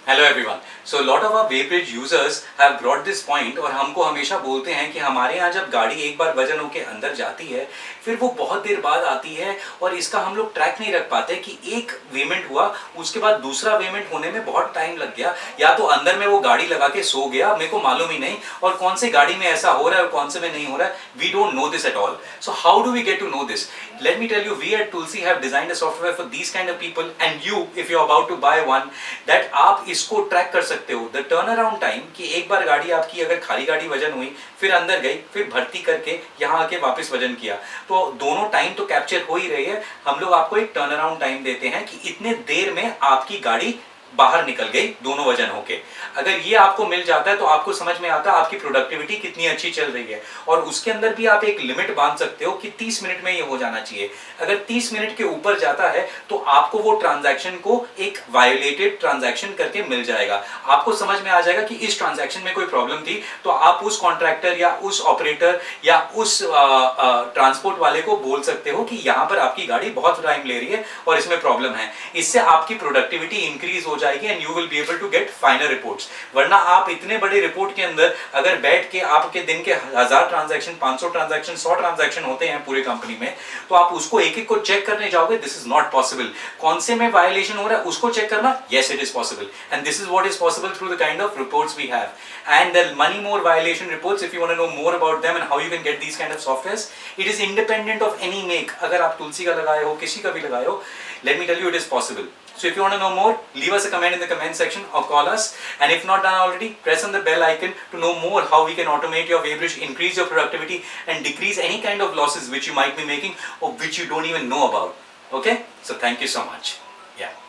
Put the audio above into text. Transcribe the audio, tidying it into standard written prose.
Hello everyone. So lot of our Webridge users have brought this point और हमको हमेशा बोलते हैं कि हमारे यहाँ जब गाड़ी एक बार वजन होके अंदर जाती है फिर वो बहुत देर बाद आती है और इसका हम लोग ट्रैक नहीं रख पाते कि एक वेमेंट हुआ उसके बाद दूसरा वेमेंट होने में बहुत टाइम लग गया, या तो अंदर में वो गाड़ी लगा के सो गया, मेरे को मालूम ही नहीं, और कौन से गाड़ी में ऐसा हो रहा है और कौन से में नहीं हो रहा है, we don't know this at all. So how do we get to know this? Let me tell you, we at Tulsi have designed a software for these kind of people, and you, if you're about to buy one, that आप इसको track कर सकते हो. The turn around time कि एक बार गाड़ी आपकी अगर खाली गाड़ी वजन हुई, फिर अंदर गई, फिर भर्ती करके यहाँ आके वापस वजन किया, तो दोनों टाइम तो कैप्चर हो ही रही है. हम लोग आपको एक टर्न अराउंड टाइम देते हैं कि इतने देर में आपकी गाड़ी बाहर निकल गई दोनों वजन होके. अगर ये आपको मिल जाता है तो आपको समझ में आता है आपकी प्रोडक्टिविटी कितनी अच्छी चल रही है, और उसके अंदर भी आप एक लिमिट बांध सकते हो कि 30 मिनट में ये हो जाना चाहिए. अगर 30 मिनट के ऊपर जाता है तो आपको वो ट्रांजैक्शन को एक वायोलेटेड ट्रांजैक्शन करके मिल जाएगा. आपको समझ में आ जाएगा कि इस ट्रांजैक्शन में कोई प्रॉब्लम थी, तो आप उस कॉन्ट्रैक्टर या उस ऑपरेटर या उस ट्रांसपोर्ट वाले को बोल सकते हो कि यहाँ पर आपकी गाड़ी बहुत टाइम ले रही है और इसमें प्रॉब्लम है. इससे आपकी प्रोडक्टिविटी इंक्रीज हो जाएगी and you will be able to get final reports. वरना आप इतने बड़े रिपोर्ट के अंदर अगर बैठ के आपके दिन के 1000 ट्रांजैक्शन, 500 ट्रांजैक्शन, 100 ट्रांजैक्शन होते हैं पूरी कंपनी में, तो आप उसको एक एक को चेक करने जाओगे, दिस इज नॉट पॉसिबल. कौन से में वायलेशन हो रहा है उसको चेक करना, yes it is possible, and this is what is possible through the kind of reports we have. And the money more violation reports, if you want to know more about them and how you can get these kind of softwares, it is independent of any make. अगर आप तुलसी का लगाए हो, किसी का भी लगाए हो, let me tell you, it is possible. So if you want to know more, leave us a comment in the comment section or call us, and if not done already, press on the bell icon to know more how we can automate your weighbridge, increase your productivity and decrease any kind of losses which you might be making or which you don't even know about. Okay, so thank you so much. Yeah.